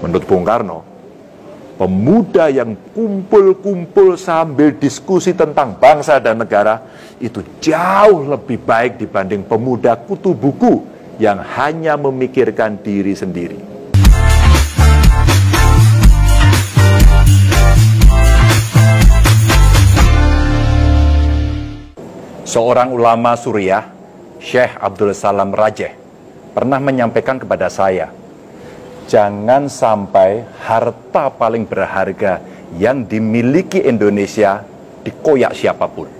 Menurut Bung Karno, pemuda yang kumpul-kumpul sambil diskusi tentang bangsa dan negara itu jauh lebih baik dibanding pemuda kutu buku yang hanya memikirkan diri sendiri. Seorang ulama Suriah, Syekh Abdul Salam Rajeh, pernah menyampaikan kepada saya, jangan sampai harta paling berharga yang dimiliki Indonesia dikoyak siapapun.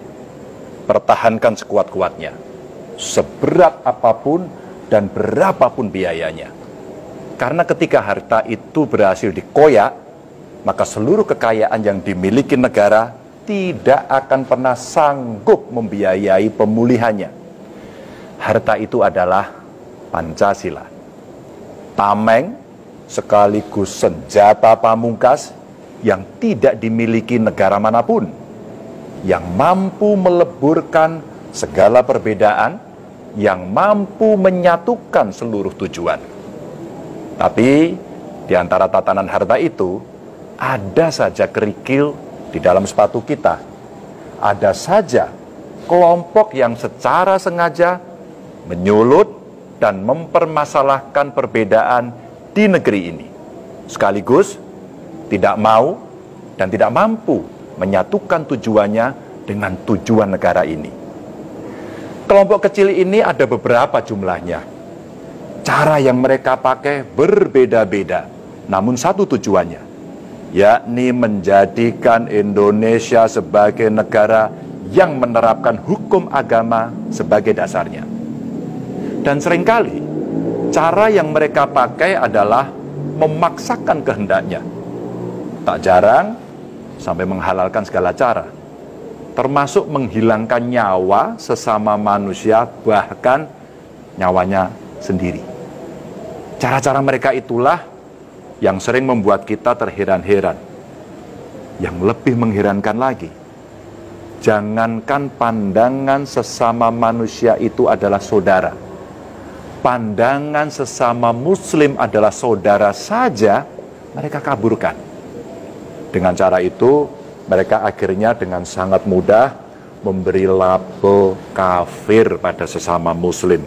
Pertahankan sekuat-kuatnya, seberat apapun dan berapapun biayanya. Karena ketika harta itu berhasil dikoyak, maka seluruh kekayaan yang dimiliki negara tidak akan pernah sanggup membiayai pemulihannya. Harta itu adalah Pancasila. Tameng sekaligus senjata pamungkas yang tidak dimiliki negara manapun, yang mampu meleburkan segala perbedaan, yang mampu menyatukan seluruh tujuan. Tapi di antara tatanan harta itu, ada saja kerikil di dalam sepatu kita. Ada saja kelompok yang secara sengaja menyulut dan mempermasalahkan perbedaan di negeri ini, sekaligus tidak mau dan tidak mampu menyatukan tujuannya dengan tujuan negara ini. Kelompok kecil ini ada beberapa jumlahnya. Cara yang mereka pakai berbeda-beda, namun satu tujuannya, yakni menjadikan Indonesia sebagai negara yang menerapkan hukum agama sebagai dasarnya. Dan seringkali cara yang mereka pakai adalah memaksakan kehendaknya. Tak jarang sampai menghalalkan segala cara, termasuk menghilangkan nyawa sesama manusia, bahkan nyawanya sendiri. Cara-cara mereka itulah yang sering membuat kita terheran-heran. Yang lebih mengherankan lagi, jangankan pandangan sesama manusia itu adalah saudara, pandangan sesama muslim adalah saudara saja mereka kaburkan. Dengan cara itu, mereka akhirnya dengan sangat mudah memberi label kafir pada sesama muslim,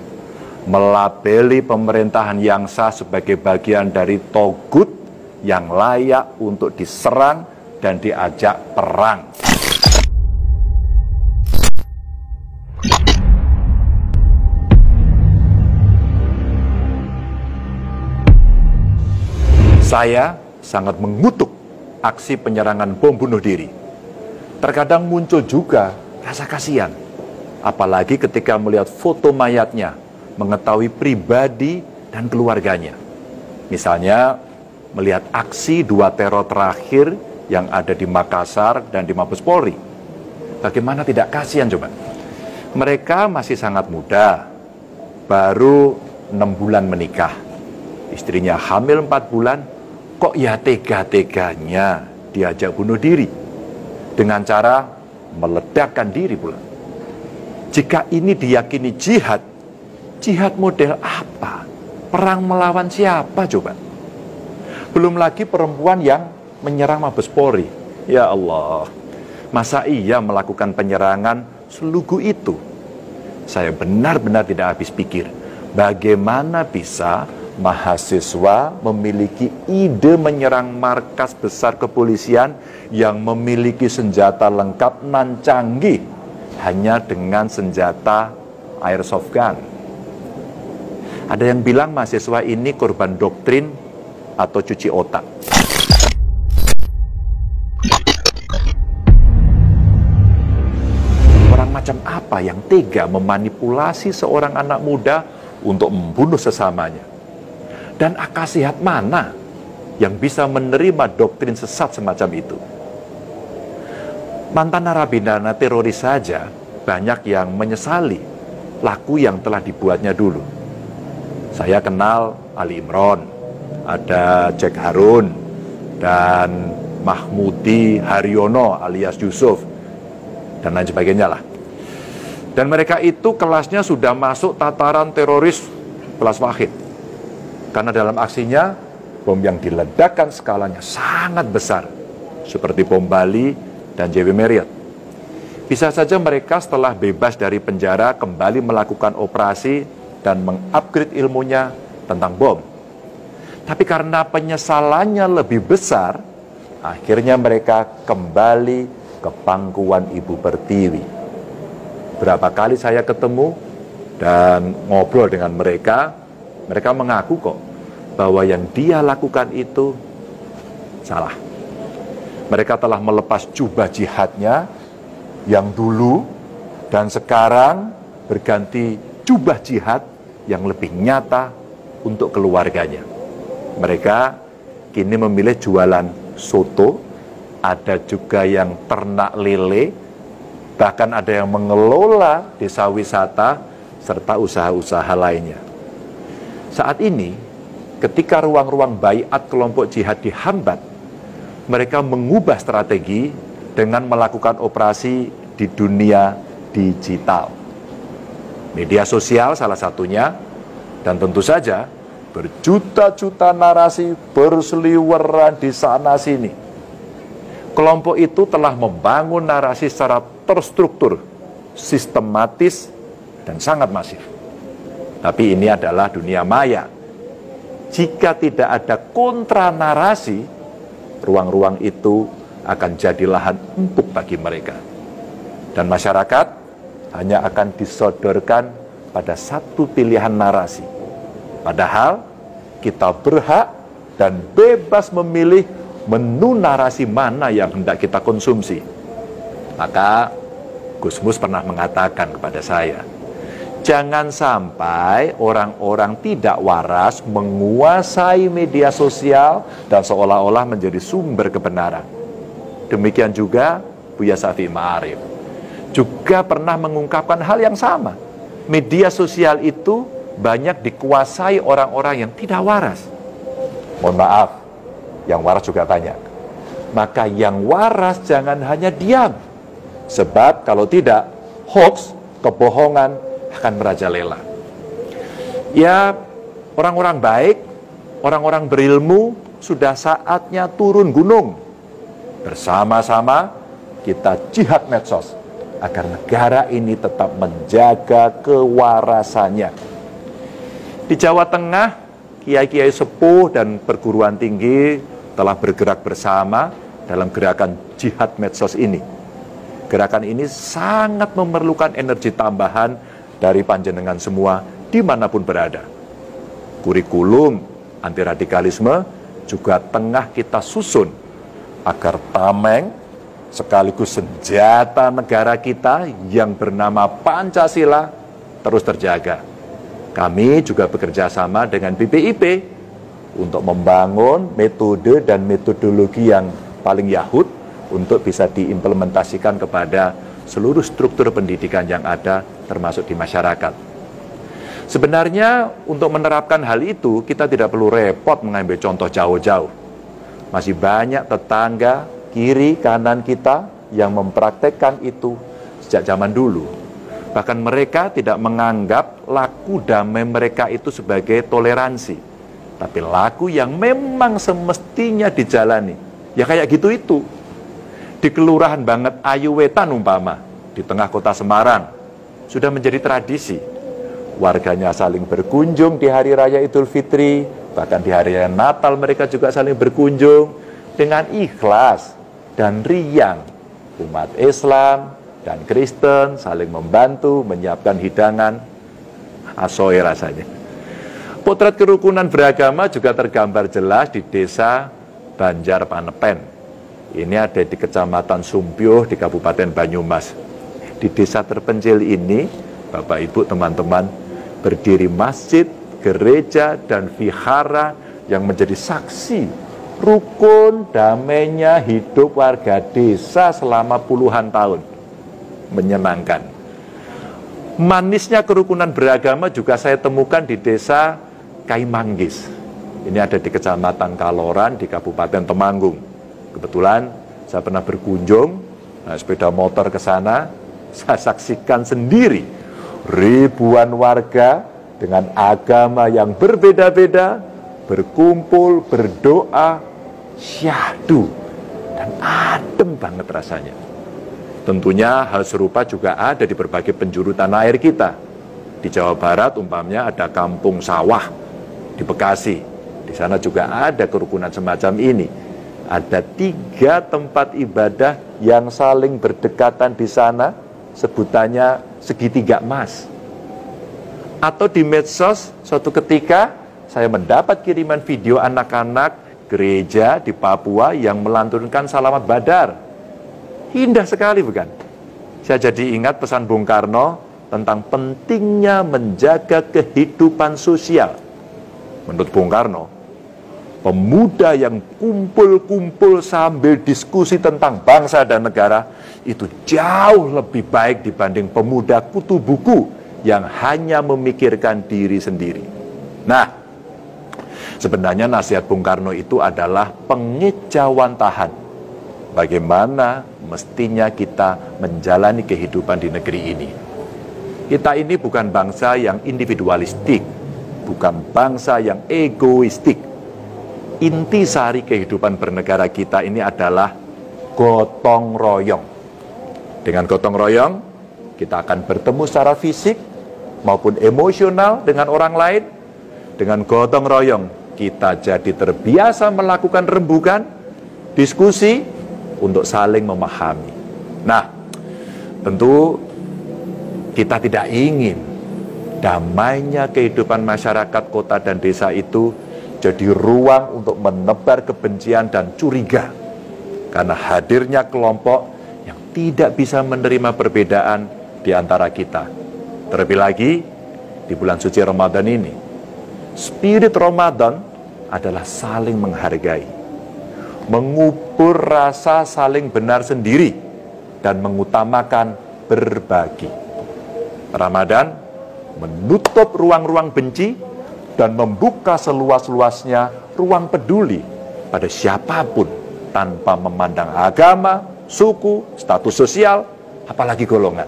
melabeli pemerintahan yang sah sebagai bagian dari togut yang layak untuk diserang dan diajak perang. Saya sangat mengutuk aksi penyerangan bom bunuh diri. Terkadang muncul juga rasa kasihan, apalagi ketika melihat foto mayatnya, mengetahui pribadi dan keluarganya. Misalnya, melihat aksi 2 teror terakhir yang ada di Makassar dan di Mabes Polri. Bagaimana tidak kasihan coba? Mereka masih sangat muda, baru 6 bulan menikah. Istrinya hamil 4 bulan, kok ya tega-teganya diajak bunuh diri dengan cara meledakkan diri pula. Jika ini diyakini jihad, jihad model apa? Perang melawan siapa coba? Belum lagi perempuan yang menyerang Mabes Polri. Ya Allah, masa iya melakukan penyerangan selugu itu? Saya benar-benar tidak habis pikir, bagaimana bisa mahasiswa memiliki ide menyerang markas besar kepolisian yang memiliki senjata lengkap nan canggih hanya dengan senjata airsoft gun. Ada yang bilang mahasiswa ini korban doktrin atau cuci otak. Orang macam apa yang tega memanipulasi seorang anak muda untuk membunuh sesamanya? Dan akal sehat mana yang bisa menerima doktrin sesat semacam itu? Mantan narapidana teroris saja banyak yang menyesali laku yang telah dibuatnya dulu. Saya kenal Ali Imron, ada Jack Harun, dan Mahmudi Haryono alias Yusuf, dan lain sebagainya lah. Dan mereka itu kelasnya sudah masuk tataran teroris kelas wahid. Karena dalam aksinya bom yang diledakkan skalanya sangat besar, seperti bom Bali dan JW Marriott. Bisa saja mereka setelah bebas dari penjara kembali melakukan operasi dan mengupgrade ilmunya tentang bom. Tapi karena penyesalannya lebih besar, akhirnya mereka kembali ke pangkuan Ibu Pertiwi. Berapa kali saya ketemu dan ngobrol dengan mereka, mereka mengaku kok bahwa yang dia lakukan itu salah. Mereka telah melepas jubah jihadnya yang dulu dan sekarang berganti jubah jihad yang lebih nyata untuk keluarganya. Mereka kini memilih jualan soto, ada juga yang ternak lele, bahkan ada yang mengelola desa wisata serta usaha-usaha lainnya. Saat ini, ketika ruang-ruang baiat kelompok jihad dihambat, mereka mengubah strategi dengan melakukan operasi di dunia digital. Media sosial salah satunya, dan tentu saja berjuta-juta narasi berseliweran di sana-sini. Kelompok itu telah membangun narasi secara terstruktur, sistematis, dan sangat masif. Tapi ini adalah dunia maya. Jika tidak ada kontra narasi, ruang-ruang itu akan jadi lahan empuk bagi mereka. Dan masyarakat hanya akan disodorkan pada satu pilihan narasi. Padahal kita berhak dan bebas memilih menu narasi mana yang hendak kita konsumsi. Maka Gus Mus pernah mengatakan kepada saya, jangan sampai orang-orang tidak waras menguasai media sosial dan seolah-olah menjadi sumber kebenaran. Demikian juga Buya Syafi'i Ma'arif juga pernah mengungkapkan hal yang sama. Media sosial itu banyak dikuasai orang-orang yang tidak waras. Mohon maaf, yang waras juga banyak. Maka yang waras jangan hanya diam. Sebab kalau tidak, hoax, kebohongan akan merajalela. Ya, orang-orang baik, orang-orang berilmu sudah saatnya turun gunung. Bersama-sama kita jihad medsos agar negara ini tetap menjaga kewarasannya. Di Jawa Tengah, kiai-kiai sepuh dan perguruan tinggi telah bergerak bersama dalam gerakan jihad medsos ini. Gerakan ini sangat memerlukan energi tambahan dari panjenengan semua dimanapun berada. Kurikulum anti radikalisme juga tengah kita susun agar tameng sekaligus senjata negara kita yang bernama Pancasila terus terjaga. Kami juga bekerja sama dengan BPIP untuk membangun metode dan metodologi yang paling yahud untuk bisa diimplementasikan kepada seluruh struktur pendidikan yang ada, termasuk di masyarakat. Sebenarnya untuk menerapkan hal itu, kita tidak perlu repot mengambil contoh jauh-jauh. Masih banyak tetangga, kiri, kanan kita yang mempraktekkan itu sejak zaman dulu. Bahkan mereka tidak menganggap laku damai mereka itu sebagai toleransi. Tapi laku yang memang semestinya dijalani. Ya kayak gitu itu. Di kelurahan banget Ayu Wetan umpama, di tengah kota Semarang, sudah menjadi tradisi. Warganya saling berkunjung di hari raya Idul Fitri, bahkan di hari raya Natal mereka juga saling berkunjung dengan ikhlas dan riang. Umat Islam dan Kristen saling membantu menyiapkan hidangan, asoe rasanya. Potret kerukunan beragama juga tergambar jelas di desa Banjar Panepen. Ini ada di Kecamatan Sumpyo di Kabupaten Banyumas. Di desa terpencil ini, Bapak Ibu teman-teman, berdiri masjid, gereja, dan vihara yang menjadi saksi rukun damainya hidup warga desa selama puluhan tahun. Menyenangkan. Manisnya kerukunan beragama juga saya temukan di desa Kaimanggis. Ini ada di Kecamatan Kaloran di Kabupaten Temanggung. Kebetulan saya pernah berkunjung, naik sepeda motor ke sana, saya saksikan sendiri ribuan warga dengan agama yang berbeda-beda berkumpul, berdoa, syahdu, dan adem banget rasanya. Tentunya hal serupa juga ada di berbagai penjuru tanah air kita. Di Jawa Barat umpamanya ada kampung sawah, di Bekasi. Di sana juga ada kerukunan semacam ini. Ada 3 tempat ibadah yang saling berdekatan di sana, sebutannya segitiga emas. Atau di medsos, suatu ketika saya mendapat kiriman video anak-anak gereja di Papua yang melantunkan Salamat Badar. Indah sekali bukan? Saya jadi ingat pesan Bung Karno tentang pentingnya menjaga kehidupan sosial. Menurut Bung Karno, pemuda yang kumpul-kumpul sambil diskusi tentang bangsa dan negara itu jauh lebih baik dibanding pemuda kutu buku yang hanya memikirkan diri sendiri. Nah, sebenarnya nasihat Bung Karno itu adalah pengejawantahan. Bagaimana mestinya kita menjalani kehidupan di negeri ini. Kita ini bukan bangsa yang individualistik, bukan bangsa yang egoistik. Intisari kehidupan bernegara kita ini adalah gotong royong. Dengan gotong royong, kita akan bertemu secara fisik maupun emosional dengan orang lain. Dengan gotong royong, kita jadi terbiasa melakukan rembukan, diskusi untuk saling memahami. Nah, tentu kita tidak ingin damainya kehidupan masyarakat kota dan desa itu jadi ruang untuk menebar kebencian dan curiga karena hadirnya kelompok yang tidak bisa menerima perbedaan di antara kita. Terlebih lagi di bulan suci Ramadan ini, spirit Ramadan adalah saling menghargai, mengubur rasa saling benar sendiri, dan mengutamakan berbagi. Ramadan menutup ruang-ruang benci dan membuka seluas-luasnya ruang peduli pada siapapun tanpa memandang agama, suku, status sosial, apalagi golongan.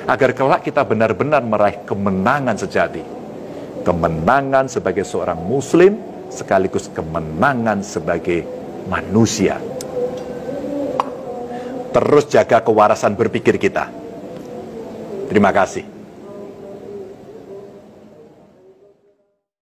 Agar kelak kita benar-benar meraih kemenangan sejati. Kemenangan sebagai seorang muslim sekaligus kemenangan sebagai manusia. Terus jaga kewarasan berpikir kita. Terima kasih.